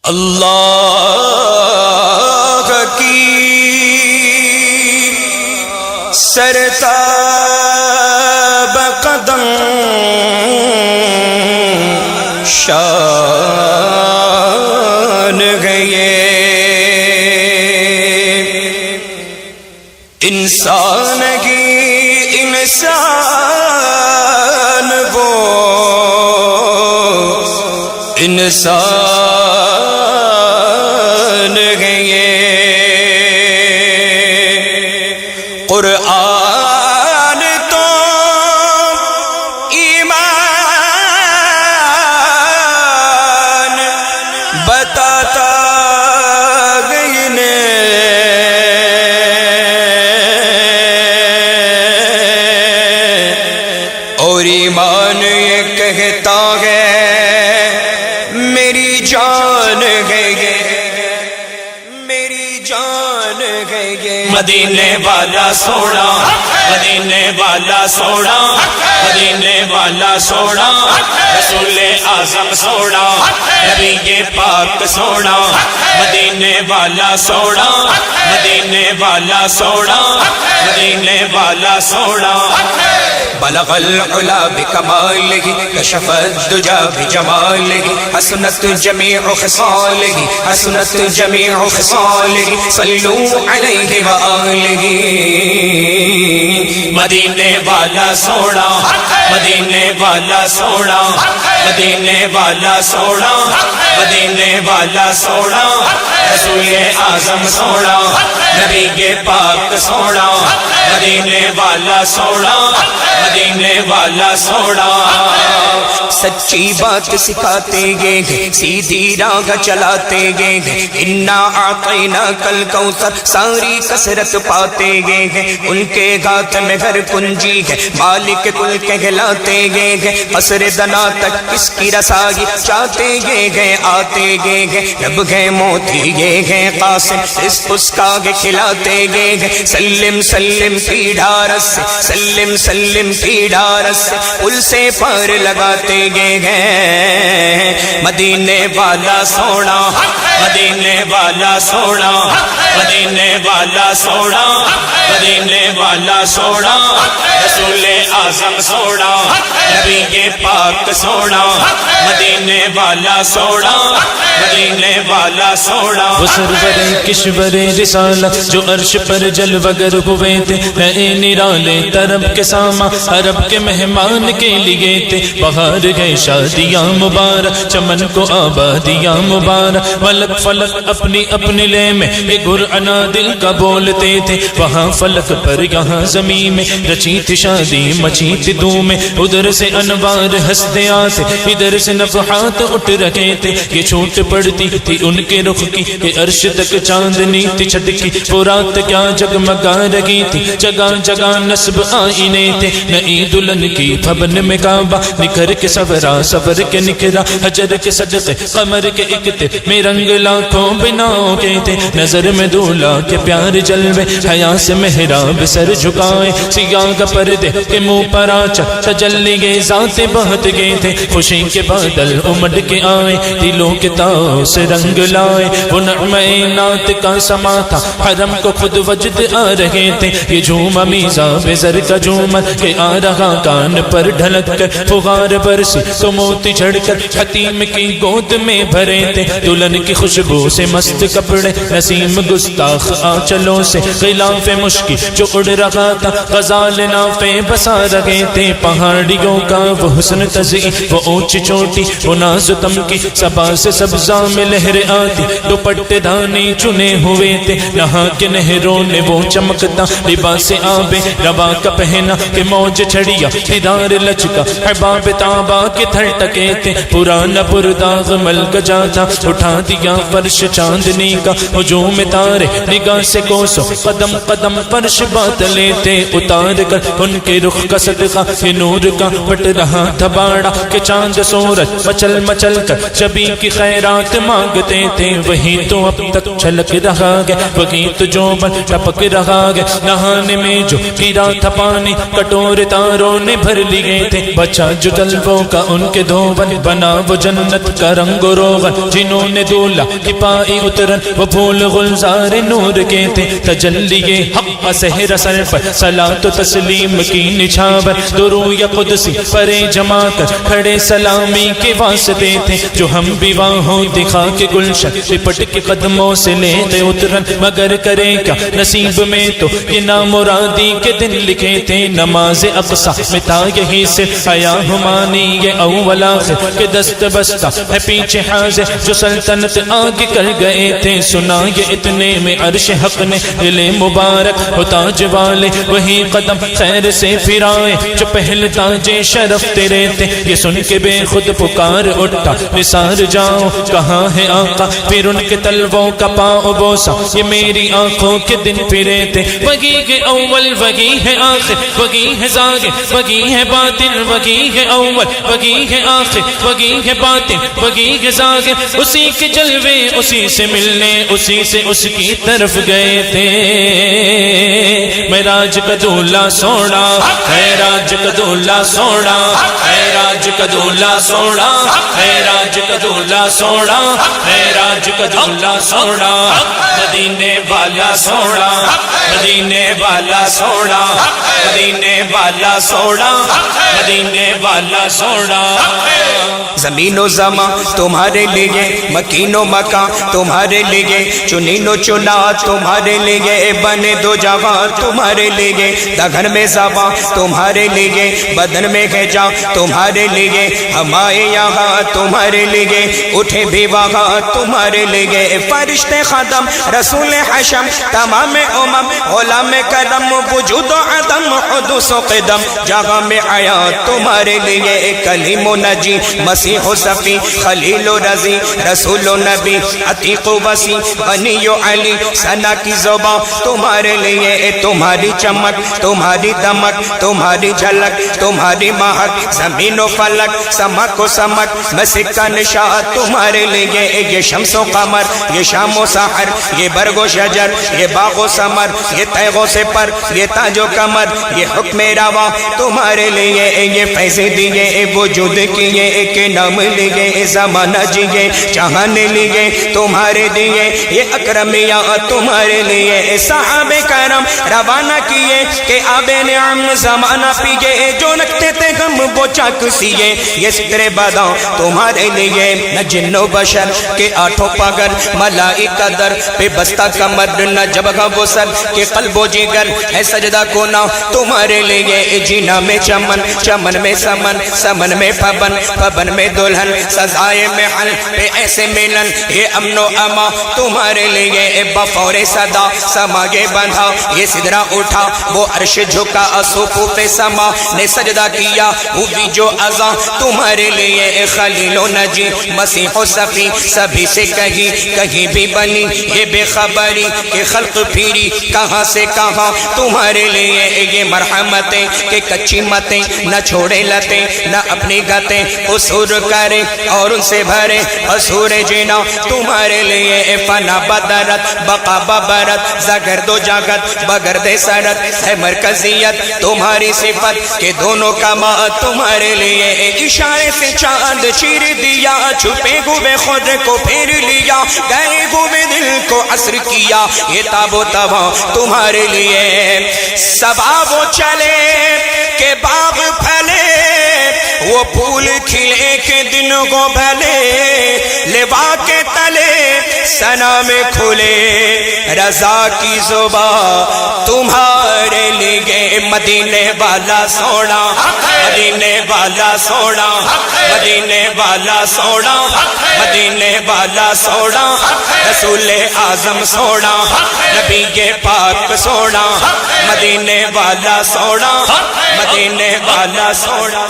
اللہ کی سرتاب قدم شان گئے انسان کی انسان وہ انسان گئے قرآن تو ایمان بتاتا گئی نے اور ایمان یہ کہتا ہے میری جان گئے میری جان گئے مدینے والا سونا مدینے والا سونا مدینے والا سونا رسول اعظم سونا نبی پاک سونا مدینے والا سونا مدینے والا سونا مدینے والا سونا بلغ العلا بکمالہ کشف الدجا بجمالہ حسنت جمیع خصالہ حسنت جمیع خصالہ صلو علیہ وآلہ مدینے والا سونا مدینے والا سونا مدینے والا سونا مدینے والا سونا رسول اعظم سونا نبی پاک سونا مدینے والا سونا مدینے والا سونا سچی بات سکھاتے گے سیدھی راہ چلاتے گے انا اعطیناک الکوثر ساری کثرت پاتے گے ان کے ہاتھ میں گھر کنجی ہے مالک کل کہلاتے گے قصر دنا تک اس کی رسائی چاہتے گے آتے گے جب گئے موتی گے قاسم اس کا کھلاتے گے سلم سلم کی ڈھارس سے سلم سلم کی ڈھارس سے پل سے پار لگاتے گے مدینے والا سونا مدینے والا سونا مدینے والا سونا مدینے والا سونا رسول اعظم سونا نبی پاک سونا مدینے والا سونا مدینے والا سونا وہ سرور کشور رسالت جو عرش پر جلوگر ہوئے تھے اے نرالے طرب کے ساما عرب کے مہمان کے لیے تھے بہار گئے شادیاں مبارک چمن کو آبادیاں مبارک ملک فلک اپنی اپنی لے میں ایک گرعنا دل کا بولتے تھے وہاں فلک پر یہاں زمین میں رچی تھی شادی مچی تھی دھوم میں ادھر سے انوار ہنستے آتے ادھر سے نفحات اٹھ رکھے تھے یہ چھوٹ پڑتی تھی ان کے رخ کی کہ عرش تک چاندنی تھی چھٹکی وہ رات کیا جگمگا رہی تھی جگہ جگہ نصب آئینے تھے نئی دلہن کی بھون میں کعبہ نکھر کے سورا سور کے نکھرا حجر کے صدقے قمر کے اکتے میں رنگ لاکھوں بناؤں کے تھے نظر میں دولہا کے پیار جلوے حیا سے محراب سر جھکائے سیاہ کا پردے کے منہ پر آچا تجلی گئے ذاتیں بہت گئے تھے خوشی کے بادل امڑ کے آئے دلوں کے تاؤ سے رنگ لائے وہ نغمہ نعت کا سما تھا حرم کو خود وجد آ رہے تھے یہ جھوم میزا بزر کا جھومر کہ آ رہا کان پر ڈھلک کر فغار برسی تو موتی جھڑ کر حتیم کی گود میں بھرے تھے دلہن کی خوشبو سے مست کپڑے نسیم گستاخ آنچلوں سے غلاف مشکی جو اڑ رہا تھا غزال نافیں بسا رہے تھے پہاڑیوں کا وہ حسن تزئی وہ اونچی چوٹی وہ ناز تم کی صبا سے سبزہ میں لہر آتی دوپٹے دانی چنے ہوئے تھے نہا کے نہروں نے وہ چمکتا لباس آب روا کا پہنا کہ موج چھڑیا دیدار لچکا حباب تابا کے تھر ٹکے تھے پرانا پرداغ ملک جاتا اٹھا دیا فرش چاندنی کا ہجوم تارے نگاہ سے کوسو قدم قدم فرش بات لیتے اتار کر ان کے رخ کا صدقہ کہ نور کا پٹ رہا تھا باڑا کہ چاند سورج مچل مچل کر شبی کی خیرات مانگتے گئے تھے وہی تو اب تک چھلک رہا ہے، وہی تو جو بن ٹپک رہا ہے، نہانے میں جو گرا تھا پانی کٹورے تاروں نے بھر لیے تھے، بچا جو جلووں کا ان کے دھون، بنا وہ جنت کا رنگ و روغن، جنہوں نے دولا کی پائی اترن وہ پھول گلزار نور کے تھے، تجلی حق سحر سر پر صلاۃ و تسلیم کی نچھاور، درود قدسی پرے جما کر کھڑے سلامی کے واسطے تھے، جو ہم بھی واہوں دکھا کے گلشن لپٹ کے قدموں سے لیتے اترن، مگر کرے کیا نصیب میں تو یہ نامرادی کے دن لکھے تھے، نماز اقصیٰ میں تھا یہی سے حیا ہمانی یہ اول آخر کے دست بستہ ہے پیچھے حاضر، جو سلطنت آگے کر گئے تھے، سنا یہ اتنے میں عرش حق نے دل مبارک ہو تاج والے وہی قدم خیر سے پھرائے، جو پہل تاج شرف تیرے تھے، یہ سن کے بے خود پکار اٹھا نثار جاؤ کہاں ہے آقا، پھر ان کے تلووں کا پاؤ بوسا، یہ میری آنکھوں کے دن پھرے تھے، وہی ہے اول وہی ہے آخر، وہی ہے ظاہر وہی ہے باطن، وہی ہے اول وہی ہے آخر، وہی ہے باطن وہی ہے ظاہر، اسی کے جلوے اسی سے ملنے اسی سے اس کی طرف گئے تھے، معراج کا دولہ سونا معراج کا دولہ سونا معراج کا دولہ سونا معراج کا دولہ سونا معراج کا دولہ سونا، مدینے والا سونا مدینے والا سونا مدینے والا سونا مدینے والا سونا، زمین و زمان تمہارے لیے، مکین و مکان تمہارے لیے، چنین و چنا تمہارے لیے، بنے دو جہاں تمہارے لیے، دگن میں زبان تمہارے لیے، بدن میں ہے جان تمہارے لیے، ہمارے یہاں تمہارے لیے، اٹھے بھی وہاں تمہارے لیے، فرشتے خدم رسول حشم تمام امم غلام کرم، وجود و عدم حدوث و قدم، جہاں میں آیا تمہارے لیے، کلیم و نجی مسیح و صفی خلیل و رضی رسول و نبی عتیق و وسیع غنی و علی، ثنا کی زبان تمہارے لیے، تمہاری چمک تمہاری دمک تمہاری جھلک تمہاری مہک، زمین و فلک سمک و سمک مسک کا نشان تمہارے لیے، یہ شمس و قمر یہ شام و سحر، یہ برگ و شجر یہ باغ و ثمر، یہ تیغ و سپر یہ تاج و کمر، یہ حکم روا تمہارے لیے، یہ فیض دیے وجود کیے، ایک نام لیے زمانہ جیے، چاہنے لیے تمہارے دیے، یہ اکرمیاں تمہارے لیے، صحابہ کرم روانہ کیے کہ آب نعم زمانہ پیے، جو رکھتے تھے ہم وہ چاک سیے، یہ ستر باداں تمہارے لیے، نہ جن و بشر کے آٹھوں پاگر، ملائکہ در پہ بستہ کمر، نہ جبہ وہ سر کے قلب و جگر، ہے سجدہ کونا تمہارے لیے، جینا میں چمن چمن میں سمن سمن میں پبن پبن میں دلہن، سزائے محل پہ ایسے ملن، یہ امن و اما تمہارے لیے، بفور صدا سماگے بندھا، یہ سدرہ اٹھا وہ عرش جھکا، صفوف سما نے سجدہ کیا، ہوئی جو عزا تمہارے لیے، خلیل و نجی مسیح و صفی سبھی سے کہیں بھی بنی، یہ بے خبری کہ خلق پھیری کہاں سے کہاں تمہارے لیے، یہ مرحمتیں کہ کچی متیں نہ چھوڑے لتیں نہ اپنی گتیں قصور کرے اور ان سے بھرے حصور جینا تمہارے لیے، فنا بدرت بقا ببرت زگرد و جاگت بگرد سرت، ہے مرکزیت تمہاری صفت کہ دونوں کما تمہارے لیے، اشارے سے چاند چیر دیا، چھپے ہوئے خود کو پھیر لیا، گئے ہوئے دل کو عصر کیا، یہ تاب و تباں تمہارے لیے، صبا وہ چلے کہ باغ پھلے، وہ پھول کھلے کے دن کو بھلے، لوا کے تلے ثنا میں کھلے رضا کی زبان تمہارے لیے، مدینے والا سونا مدینے والا سونا مدینے والا سونا مدینے والا سونا، رسول اعظم سونا نبی پاک سونا، مدینے والا سونا مدینے والا سونا،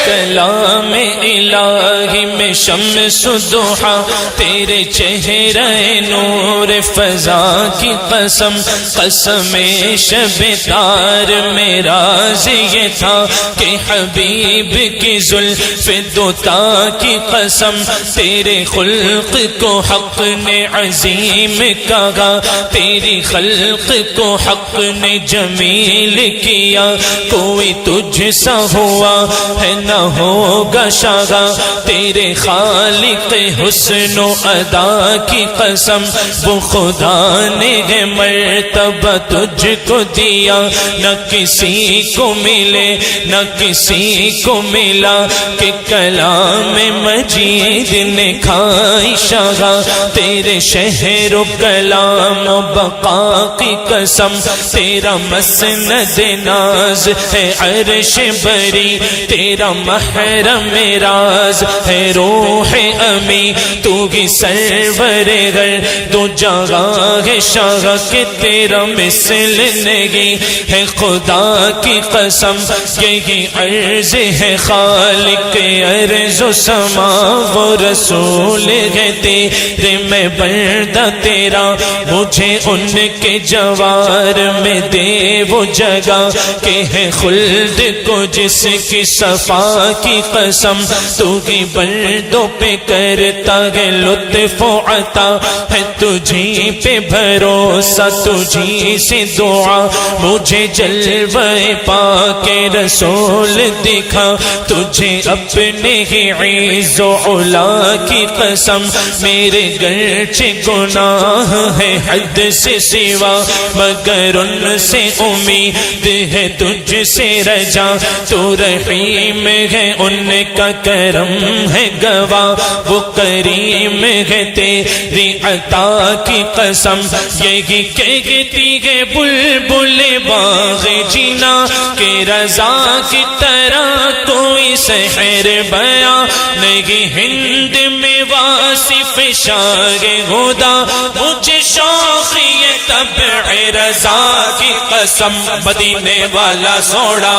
کلام الہی میں شمس ضحیٰ تیرے چہرہ جائے نور فضا کی قسم قسم شب تار میں راز یہ تھا کہ حبیب کی زلف دوتا کی قسم تیرے خلق کو حق نے عظیم کہا تیری خلق کو حق نے جمیل کیا کوئی تجھ سا ہوا ہے نہ ہوگا شاگا تیرے خالق حسن و ادا کی قسم وہ خدا نے ہے مرتبہ تجھ کو دیا نہ کسی کو ملے نہ کسی کو ملا کہ کلام مجید نے کھائی شاگا تیرے شہر و کلام و بقا کی قسم تیرا مسند ناز ہے عرش بری تیرا محرم راز ہے روح امی تو ہی سرور گر تو جگہ ہے شاہ کہ تیرا مثل نہیں ہے خدا کی قسم یہی عرض ہے خالق ارض و سما وہ رسول ہے تیرے میں بردہ تیرا مجھے ان کے جوار میں دے وہ جگہ کہ ہے خلد کو جس کی صفا کی قسم تو ہی بندوں پہ کرتا ہے لطف و عطا ہے تجھی پہ بھروسہ تجھی سے دعا مجھے جلوہ پاک رسول دکھا تجھے اپنے ہی عز و علا کی قسم میرے گرچہ گناہ ہے حد سے سوا مگر ان سے امید ہے تجھ سے رجا تو رحیم ہے ان کا کرم ہے گواہ وہ کریم ہے تیری عطا کی قسم یہی کہتی ہے بلبل باغ جینا کہ رضا کی طرح کوئی سحر بیاں نہیں ہند میں واصف شاہ خدا مجھے شوق یہ طبع رضا کی قسم مدینے والا سوڑا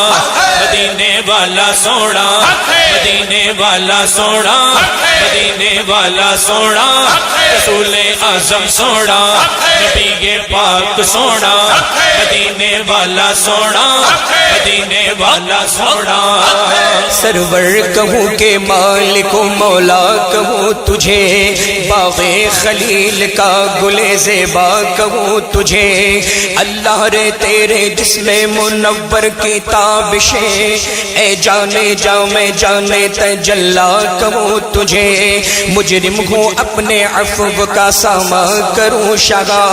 مدینے والا سوڑا مدینے والا سوڑا مدینے والا سوڑا رسول اعظم سوڑا نبی پاک سوڑا مدینے والا سوڑا مدینے والا سوڑا سرور کہوں کہ مالک و مولا کہوں تجھے باغ خلیل کا گل زیبا کہوں تجھے اللہ رے تیرے جسم منور کی تابشیں اے جانے جا میں جانے تجلا کہوں تجھے مجرم ہوں اپنے عفو کا ساما کروں شگا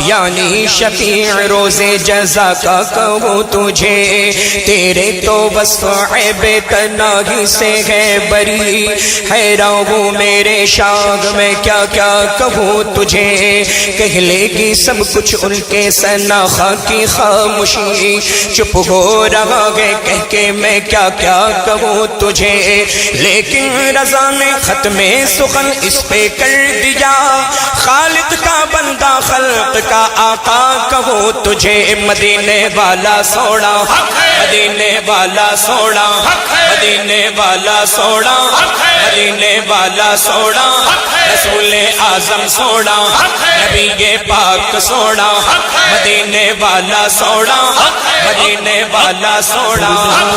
یعنی شفیع روز جزا کا کہوں تجھے تیرے تو وصف عیب تناہی سے ہے بری حیران ہوں میرے شاگ میں کیا کیا کہوں تجھے کہہ لے گی سب کچھ ان کے سناخا کی خاموشی چپ ہو رہا ہے کہہ کے میں کیا کیا کہوں تجھے لیکن رضا نے ختم سخن اس پہ کر دیا خالق کا بندہ خلق کا آقا کہوں تجھے مدینے والا سوڑا مدینے والا سوڑا مدینے والا سوڑا مدینے والا سوڑا رسول اعظم سوڑا نبی پاک سوڑا مدینے والا سوڑا مدینے والا سوڑا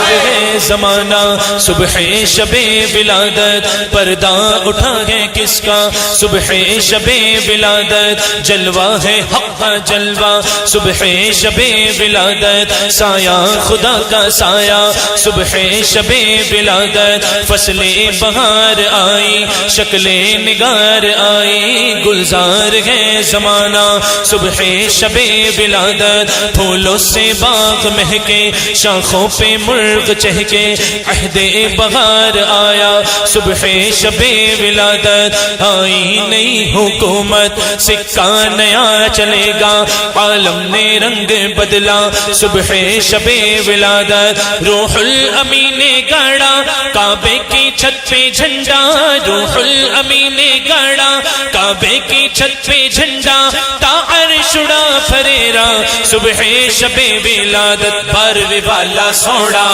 ہے زمانہ صبح شب ولادت پردہ اٹھا ہے کس کا صبح شب ولادت جلوہ ہے حق کا جلوہ صبح شب ولادت سایہ خدا کا سایہ صبح شب ولادت فصل بہار آئی شکل نگار آئی گلزار ہے زمانہ صبح شب ولادت پھولوں سے باغ مہکے شاخوں پہ مرغ چہکے عہد بہار آیا صبح شب ولادت آئی نئی حکومت سکہ نیا چلے گا عالم نے رنگ بدلا صبح شب ولادت روح الامین گاڑا کعبے کی چھت پہ جھنڈا روح الامین گاڑا کعبے کی چھت پہ جھنڈا تا عرش اڑا پھریرا صبح شب ولادت بارویں والا سوڑا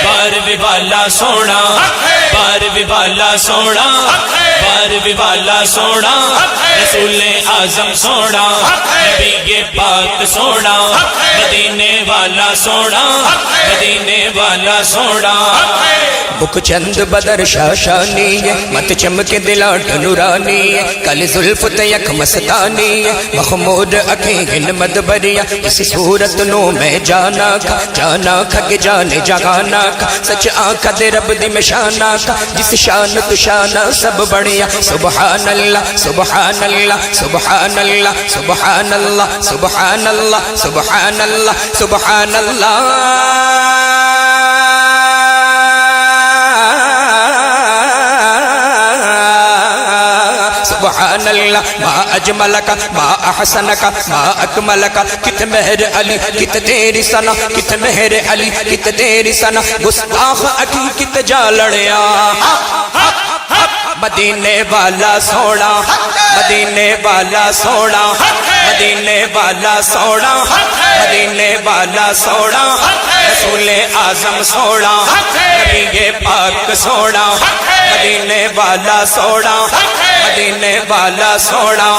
بارویں والا سوڑا بارویں والا سوڑا بارویں والا سوڑا رسول اعظم سونا نبی پاک سونا مدینے والا سونا مدینے والا سونا بک چند بدر شاشانی مت چمک دلا نورانی کل زلف یک مستانی محمود اکھیں مدبریا اس صورت نو میں جانا کھا کے جانے جگانا کھا سچ آنکھا دے رب دی میں شانا کھا جس شان تو شانا سب بڑھیا سبحان اللہ سبحان اللہ سبحان اللہ سبحان اللہ سبحان اللہ سبحان اللہ سبحان اللہ سبحان اللہ ما اجملک ما احسنک ما اکملک کت مہر علی کت تیری سنا کت مہر علی کت تیری سنا گستاخ اکی کت جا لڑیا مدینے والا سونا مدینے والا سونا مدینے والا سونا مدینے والا سونا رسول اعظم سونا نبی پاک سونا مدینے والا سونا مدینے والا سونا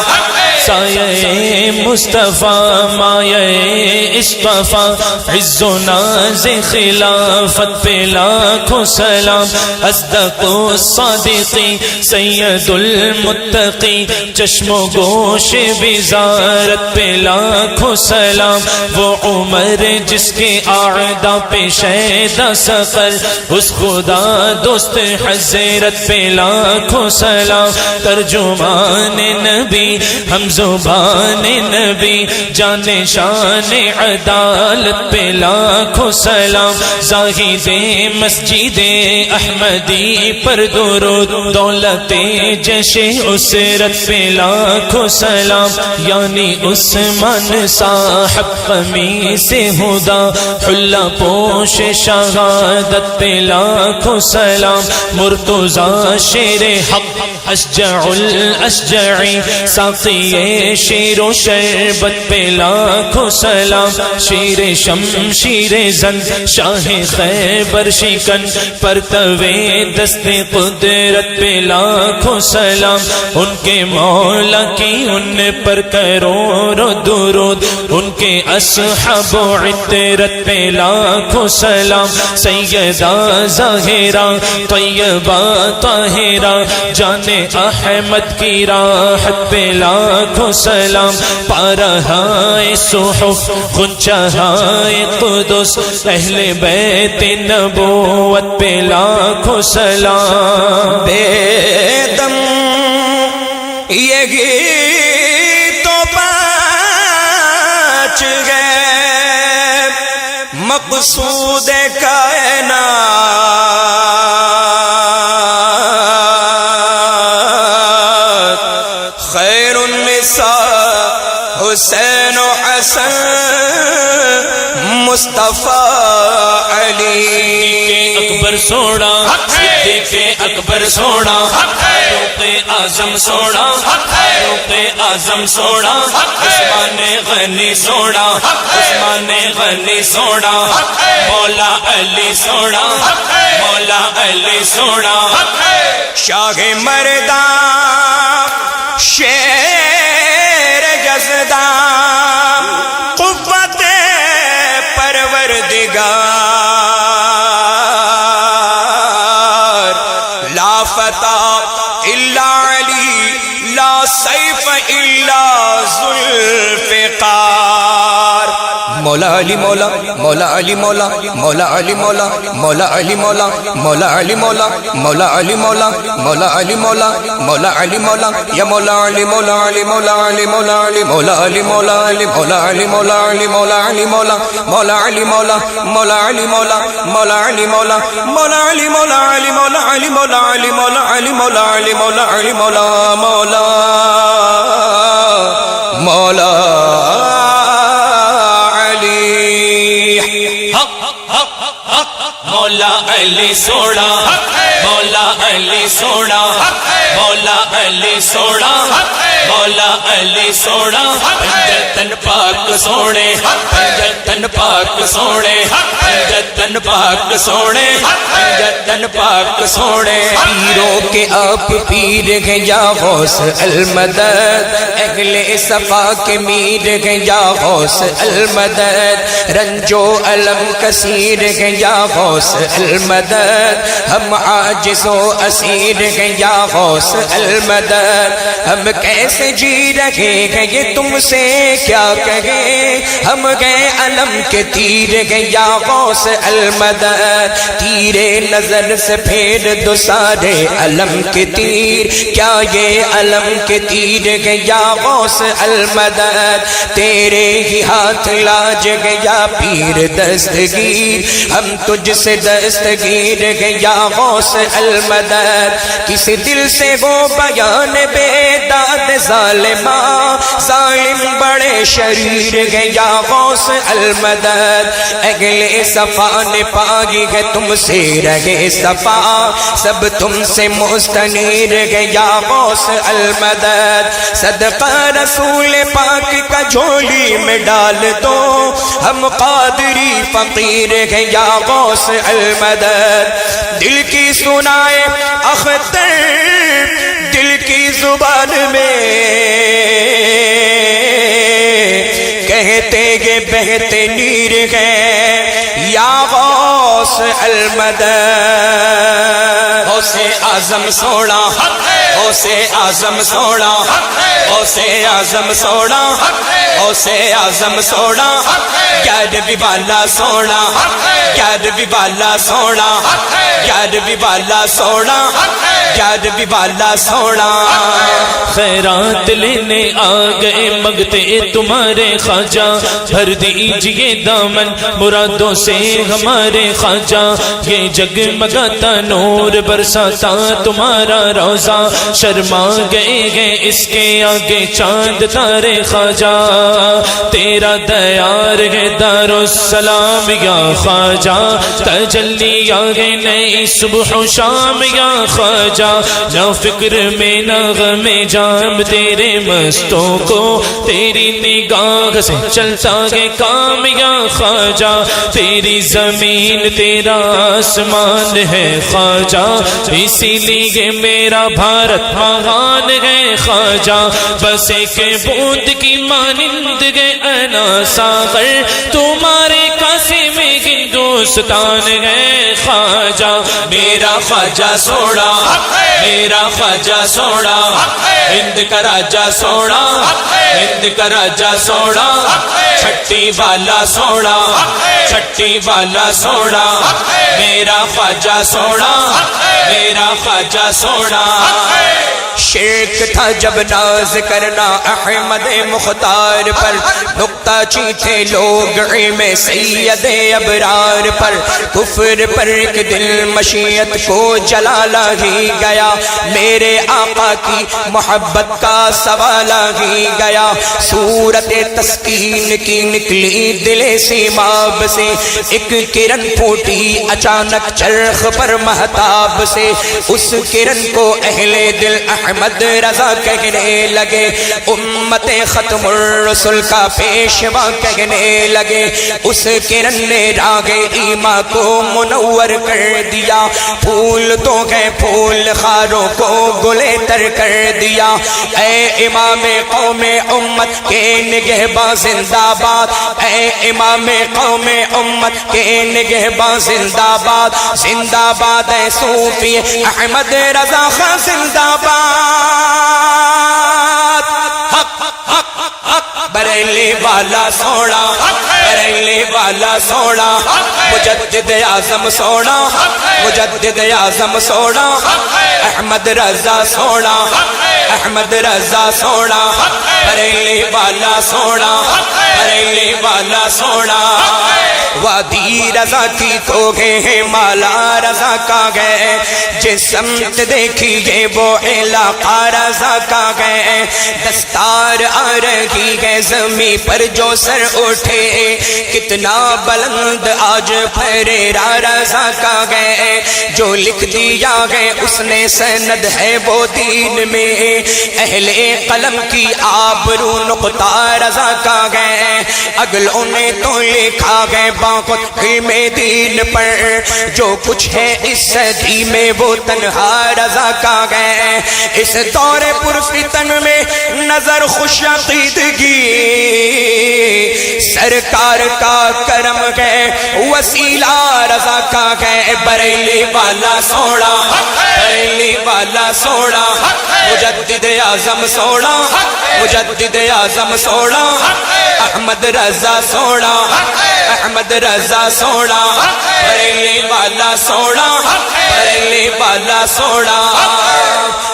سایہ مصطفیٰ مایہ اصطفیٰ عز و ناز خلافت پہ لاکھوں سلام اصدق الصادقی سید المتقی چشم و گوش وزارت پہ لاکھوں سلام وہ عمر جس کے اعداء پہ شیدا سقر اس خدا دوست حضرت پہ لاکھوں سلام ترجمان نبی ہم زبان نبی جان شان عدالت پہ لاکھوں سلام زاہد مسجد احمدی پر درود دولت جش اسرت پہ لاکھوں سلام یعنی عثمان صاحب قمیص ہدا حلہ پوش شہادت پہ لاکھوں سلام مرتضی شیر حق اشجع الاشجعی ساقی شیر و شربت پہ لاکھوں سلام شیر شمشیر زن شاہ خیبر شکن پرتوے دست قدرت پہ لاکھوں سلام ان کے مولا کی ان پر کروڑوں درود ان کے اصحاب و عطرت پہ لاکھوں سلام سیدہ ظاہرہ طیبہ طاہرہ جان احمد کی راحت پہ لاکھوں سلام پارہائے صحف غنچہائے قدس اہل بیت نبوت پہ لاکھوں سلام بے دم یہ گیت تو بچ گئے مقصود کائنات خیر النساء حسین و حسن مصطفیٰ علی اکبر سونا صدیق اکبر سونا فاروق اعظم سونا فاروق اعظم سونا عثمان غنی سونا عثمان غنی سونا مولا علی سونا مولا علی سونا شاہ مردان شیر جزدان قوت پروردگار لا فتح الا علی لا سیف الا ذوالفقار مولا علی مولا مولا علی مولا مولا علی مولا مولا علی مولا مولا علی مولا مولا علی مولا مولا علی مولا مولا علی مولا یا مولا علی مولا علی مولا علی مولا علی مولا علی مولا علی مولا علی مولا علی مولا علی مولا مولا علی مولا مولا علی مولا مولا علی مولا مولا علی مولا علی مولا علی مولا علی مولا علی مولا علی مولا علی مولا مولا مولا مولا علی سونا مولا علی سونا مولا علی سونا مولا علی سونا پنجتن پاک سونے پنجتن پاک سونے پنجتن پاک سونے پنجتن پاک سونے پیروں کے آپ پیر ہیں یا غوث المدد اہل صفا کے میر ہیں یا غوث المدد رنج و علم کثیر ہیں یا غوث المدد ہم عاجز و اسیر ہیں یا غوث المدد ہم کیسے جی رہے ہیں یہ تم سے کیا کہیں ہم گئے علم کے تیر ہیں یا غوث المدد تیرے نظر سے پھیر دو سارے علم کے تیر کیا یہ علم کے تیر ہیں یا غوث المدد تیرے ہی ہاتھ لاج ہے یا پیر دستگیر ہم تجھ سے دستگیر ہیں یا غوث المدد کس دل سے وہ بیان بے داد ظالمہ ظالم بڑے شریر ہیں یا غوث المدد اہل صفا نے پائی ہے تم سے رہے صفا سب تم سے مستنیر ہے یا غوث المدد صدقہ رسول پاک کا جھولی میں ڈال دو ہم قادری فقیر ہیں یا غوث المدد دل کی سنائے اختر دل کی زبان میں کہتے گے بہتے نیر گئے یا غوث المدد غوث اعظم سونا غوث اعظم سونا غوث اعظم سونا غوث اعظم سونا گیارہویں والا سونا گیارہویں والا سونا گیارہویں والا سونا گیارہویں والا سونا خیرات لینے آ گئے مگتے تمہارے خواجہ بھر دیجئے دامن مرادوں سے ہمارے خواجہ یہ جگمگاتا نور برساتا تمہارا روزہ شرما گئے ہیں اس کے آگے چاند تارے خواجہ تیرا دیار ہے دار السلام یا خواجہ تجلی آگے نئی صبح و شام یا خواجہ نہ فکر میں نہ غم جام تیرے مستوں کو تیری نگاہ سے چلتا ہے کام یا خواجہ تیری زمین تیرا آسمان ہے خواجہ اسی لیے میرا بھارت مہان ہے خواجہ بس ایک بوند کی مانند ہے انا ساغر تمہارے کاسے میں ہندوستان ہے خواجہ میرا خواجہ سونا میرا خواجہ سونا ہند کا راجا سونا ہند کا راجا سونا چھٹی والا سونا چھٹی والا سونا میرا خواجہ سونا میرا خواجہ سونا شرک تھا جب ناز کرنا احمد مختار پر نکتہ چیٹھے لوگ علم سید ابرار پر کفر پر ایک دل مشیت کو جلالا ہی گیا میرے آقا کی محبت کا سوالا ہی گیا صورت تسکین کی نکلی دل سیماب سے ایک کرن پھوٹی اچانک چرخ پر مہتاب سے اس کرن کو اہل دل احمد رضا کہنے لگے امت ختم الرسل کا پیشوا کہنے لگے اس کرن نے راگ ایمان کو منور کر دیا پھول تو گئے پھول خاروں کو گلے تر کر دیا اے امام قوم امت کے نگہباں زندہ باد اے امام قوم امت کے نگہباں زندہ باد زندہ باد اے صوفی احمد رضا خان زندہ باد بریلی والا سونا بریلی والا سونا مجدد اعظم سونا مجدد اعظم سونا احمد رضا سونا احمد رضا سونا بریلی والا سونا بریلی والا سونا وادی رضا کی کو گئے مالا رضا کا گئے جس سمت دیکھیے وہ علاقہ رضا کا گئے دستار آ رہی ہے زمین پر جو سر اٹھے کتنا بلند آج پھریرا رضا کا گئے جو لکھ دیا ہے اس نے سند ہے وہ دین میں اہل قلم کی آبرو نقطہ رضا کا گئے اگلوں نے تو لکھا ہے باقت علم دین پر جو کچھ ہے اس صدی میں وہ تنہا رضا کا گئے اس دور پرفتن میں نظر خوش عقیدگی سرکار کا کرم ہے وسیلہ رضا کا ہے بریلی والا سوڑا بریلی والا سوڑا مجدد اعظم سوڑا مجدد اعظم سوڑا احمد رضا سوڑا احمد رضا سوڑا بریلی والا سوڑا بریلی والا سوڑا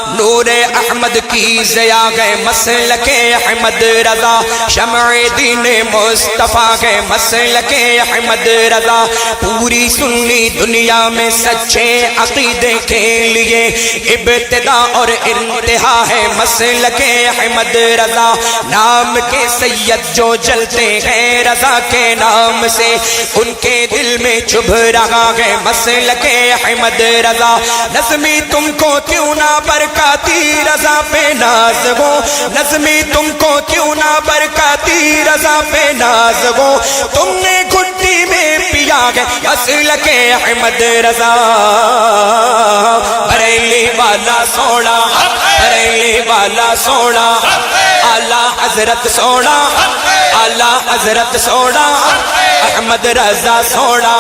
نور احمد کی ضیا گئے مسلک احمد رضا شمع دین مصطفیٰ گئے مسلک احمد رضا پوری سنی دنیا میں سچے عقیدے کے لیے ابتدا اور انتہا ہے مسلک احمد رضا نام کے سید جو جلتے ہیں رضا کے نام سے ان کے دل میں چبھ رہا ہے مسلک احمد رضا نظمی تم کو کیوں نہ برکاتی رضا پہ ناز ہو نظمی تم کو کیوں نہ برکاتی رضا پہ ناز ہو تم نے گھٹی میں پیا ہے مسلک احمد رضا بریلی والا سوڑا بریلی والا سوڑا اعلی حضرت سوڑا اعلی حضرت سوڑا احمد رضا سوڑا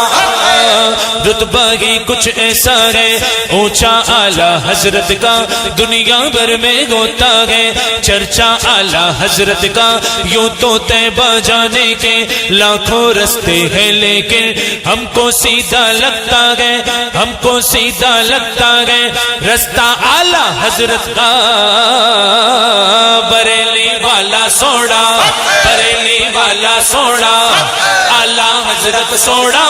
رتبہ ہی کچھ ایسا ہے اونچا اعلی حضرت کا دنیا بھر میں ہوتا ہے چرچا اعلی حضرت کا یوں تو طیبہ جانے کے لاکھوں رستے ہیں لیکن ہم کو سیدھا لگتا ہے ہم کو سیدھا لگتا ہے رستہ اعلی حضرت کا بریلی والا سوڑا بریلی والا سوڑا اعلی حضرت سوڑا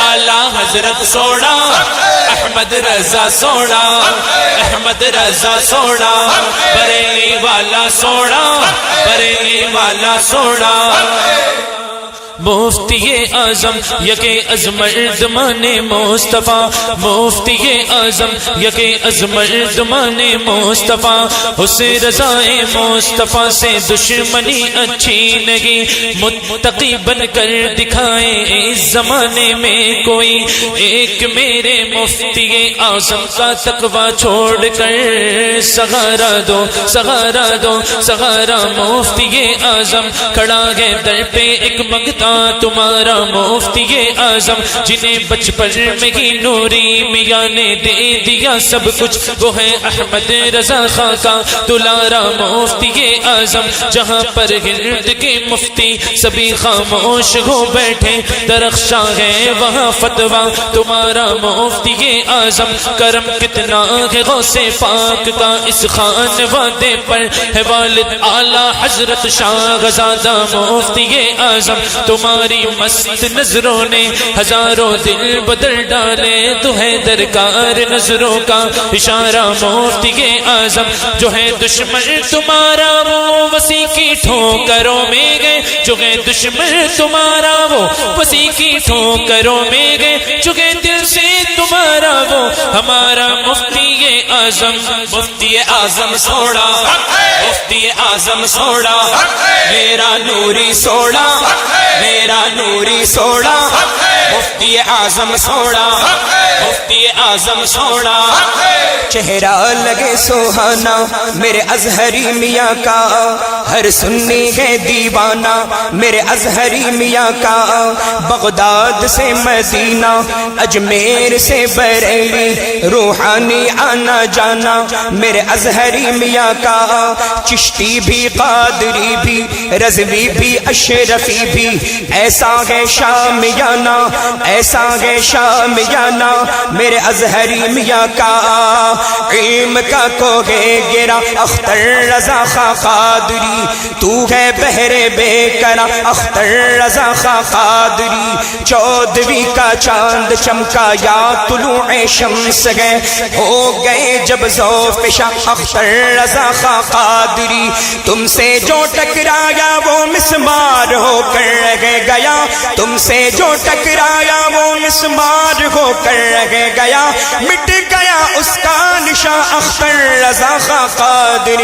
اعلی حضرت سوڑا احمد رضا سوڑا احمد رضا سوڑا بریلی والا سوڑا بریلی والا سوڑا مفتی اعظم یک ازمردمان مصطفیٰ مفتی اعظم یک ازمردمان مصطفیٰ اس رضا مصطفیٰ سے دشمنی اچھی نہیں متقی بن کر دکھائے اس زمانے میں کوئی ایک میرے مفتی اعظم کا تقوی چھوڑ کر سہارا دو سہارا دو سہارا مفتی اعظم کھڑا ہے در پہ ایک منگتا تمہارا مفتی اعظم جنہیں بچپن میں ہی نوری میاں نے دے دیا سب کچھ وہ ہے احمد رضا خان کا دلارا مفتی اعظم جہاں پر ہند کے مفتی سبھی خاموش ہو بیٹھے درخشاں ہے وہاں فتویٰ تمہارا مفتی اعظم کرم کتنا ہے غوث پاک کا اس خان وادے پر ہے والد اعلی حضرت شاہ زادہ مفتی اعظم تمہاری مست نظروں نے ہزاروں دل بدل ڈالے تو ہے درکار نظروں کا اشارہ مفتی اعظم جو ہے دشمن تمہارا وہ وسیع کی ٹھوکروں میں گئے جو ہے دشمن تمہارا وہ وسیع کی ٹھوکروں میں گئے جو ہے دل سے تمہارا وہ ہمارا مفتی اعظم مفتی اعظم سوڑا مفتی اعظم سوڑا میرا نوری سوڑا میرا نوری سوڑا مفتی اعظم سوڑا مفتی اعظم سوڑا چہرہ لگے سوہانا میرے ازہری میاں کا ہر سنی ہے دیوانہ میرے ازہری میاں کا بغداد سے مدینہ اجمیر سے بریلی روحانی آنا جانا میرے ازہری میاں کا چشتی بھی قادری بھی رضوی بھی اشرفی بھی ایسا ہے شامیانہ ایسا ہے شامیانہ میرے ازہری میاں کا علم کا کوہ گرا اختر رضا خان قادری تو ہے بہرے بے کرا اختر رضا خاں قادری 14ویں کا چاند چمکا یا طلوع شمس گئے ہو گئے جب ذوف شاہ اختر رضا خاں قادری تم سے جو ٹکرایا وہ مسمار ہو کر رہ گیا تم سے جو ٹکرایا وہ مسمار ہو کر رہ گیا مٹ گیا اس کا نشاں اختر رضا خاں قادری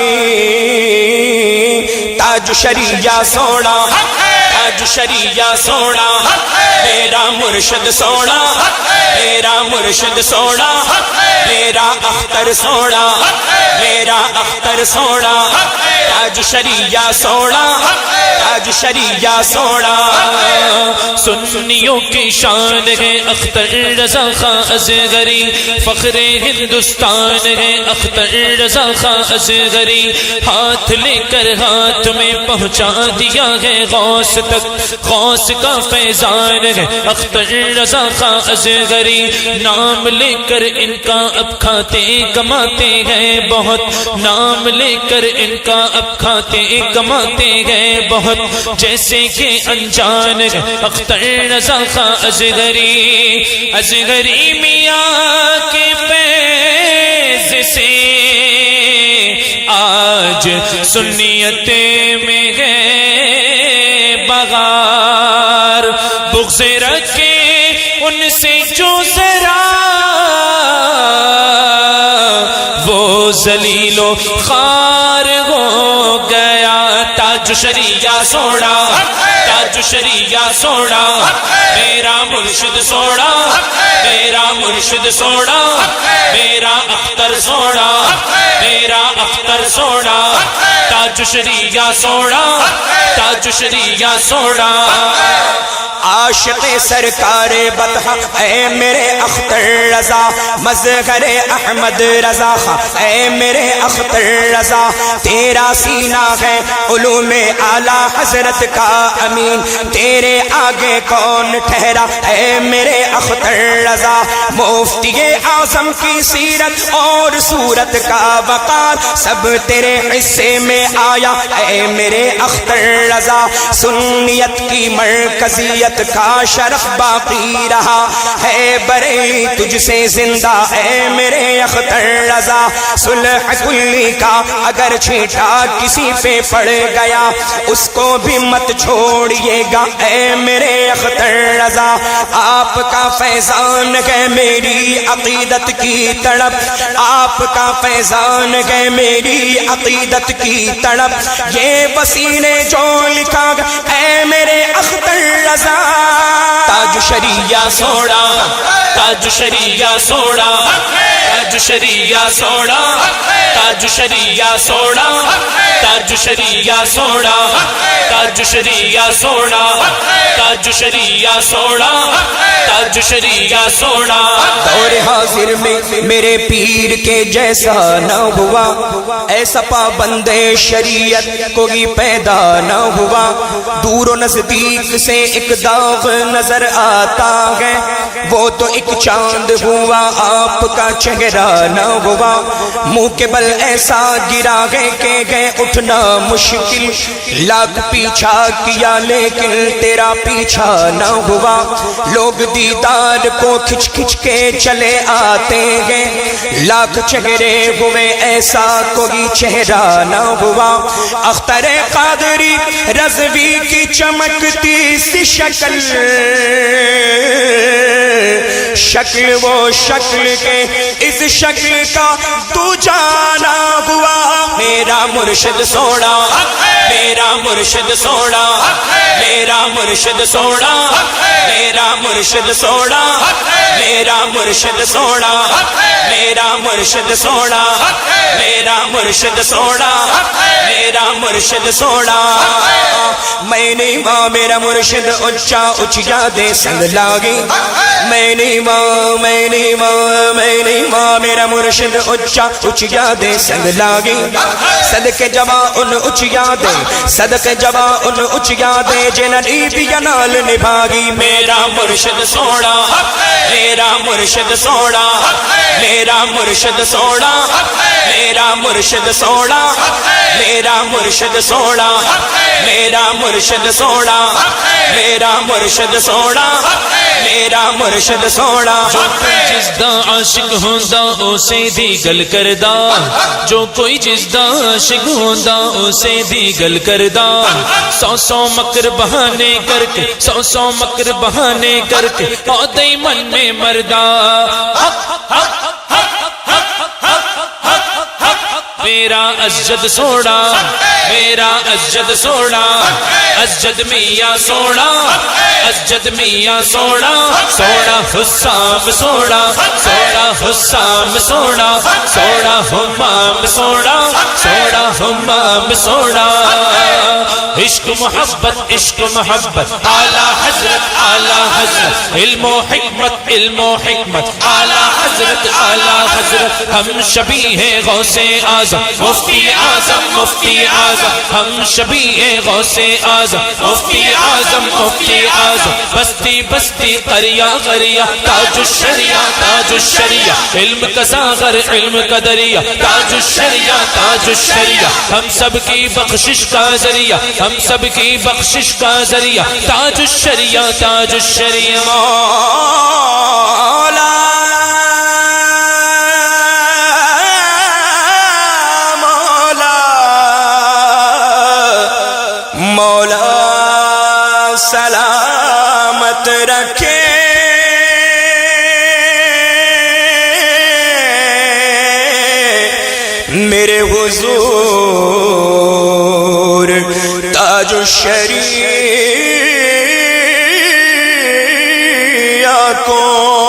تاج شریعہ سونا تاج شریعہ سونا میرا مرشد سونا میرا مرشد سونا میرا اختر سونا میرا اختر سونا تاج شریعہ سونا تاج شریعہ سونا سنیوں کی شان ہے اختر رضا خاں اصغری فخر ہندوستان ہے اختر رضا خاں اصغری ہاتھ لے کر ہاتھ میں پہنچا دیا ہے غوث تک غوث کا فیضان ہے اختر رضا خاں اصغری نام لے کر ان کا اب کھاتے کماتے ہیں بہت نام لے کر ان کا اب کھاتے کماتے ہیں بہت جیسے کہ انجان ہے اختر رضا خاں اصغری اصغری میاں کے فیض سے آج سنیت میں ہے بغار بغض رکھے ان سے جو ذرا وہ ذلیل و خوار ہو گیا تاج شریعہ سونا تاج شریعہ سونا میرا مرشد سونا میرا مرشد سونا میرا اختر سونا میرا اختر سونا تاج شریعہ سونا تاج شریعہ سونا عاشق سرکار بطحہ اے میرے اختر رضا مظہر احمد رضا اے میرے اختر رضا تیرا سینہ ہے علوم اعلیٰ حضرت کا امین تیرے آگے کون ٹھہرا اے میرے اختر رضا مفتی اعظم کی سیرت اور صورت کا وقار سب تیرے حصے میں آیا اے میرے اختر رضا سنیت کی مرکزیت کا شرف باقی رہا ہے بریلی تجھ سے زندہ اے میرے اختر رضا صلح کلی کا اگر چھیٹا کسی پہ پڑ گیا اس کو بھی مت چھوڑیے گا اے میرے اختر رضا آپ کا فیضان ہے میری عقیدت کی تڑپ آپ کا فیضان ہے میری عقیدت کی تڑپ یہ وسیلے جو لکھا اے میرے اختر رضا تاج شریعہ سونا تاج شریعہ سونا تاج شریعہ سونا تاج شریعہ سونا تاج شریعہ سونا تاج شریعہ سونا تاج شریعہ سونا تاج شریعہ سونا دور حاضر میں میرے پیر کے جیسا نہ ہوا ایسا پابند شریعت کوئی پیدا نہ ہوا دور و نزدیک سے ایک داغ نظر آتا ہے وہ تو ایک چاند ہوا آپ کا چہرہ نہ ہوا منہ کے بل ایسا گرا ہے کہ گئے اٹھنا مشکل لاکھ پیچھا کیا لیکن تیرا پیچھا نہ ہوا لوگ دیدار کو کھچ کھچ کے چلے آتے ہیں لاکھ چہرے ہوئے ایسا کوئی چہرہ نہ ہوا اختر قادری رضوی کی چمکتی سی شکل شکل وہ شکل کے اس شکل کا تو جانا ہوا میرا مرشد سونا میرا مرشد سونا میرا مرشد سونا میرا مرشد سونا میرا مرشد سونا میرا مرشد سونا میرا مرشد سونا میرا مرشد سونا میں نہیں ماں میرا مرشد اچھا اچھا دے سنگ لاگی میں نہیں ماں میں نہیں ماں میں نہیں ماں میرا مرشد اچھا اچھا دے سنگ لاگی صدقے جوان ان اچھا دے صدق جوا ان اچیا دے جنہی دیا نال نبھاگی میرا مرشد سونا میرا مرشد سونا میرا مرشد سونا میرا مرشد سونا میرا مرشد سونا میرا مرشد سونا میرا مرشد سونا میرا مرشد سونا جو کوئی جس دا عاشق ہوندا اسے دی گل کردا جو کوئی جس دا عاشق ہوندا اسے دی گل کردا سو سو مکر بہانے کر کے سو سو مکر بہانے کر کے پودے من میں مردا میرا اسجد سونا میرا اسجد سونا اسجد میاں سونا اسجد میاں سونا سونا حسام سونا سونا حسام سونا سونا حمام سونا سونا حمام سونا عشق محبت اعلی حضرت علم و حکمت اعلی حضرت ہم شبیہ غوث اعظم مفتی اعظم ہم شبیہ غوث اعظم مفتی اعظم بستی بستی قریہ تاج الشریعہ علم کا ساغر علم کا دریا تاج الشریعہ ہم سب کی بخشش کا ذریعہ ہم سب کی بخشش کا ذریعہ تاج الشریعہ مولا سلامت رکھے میرے حضور تاج الشریعہ کو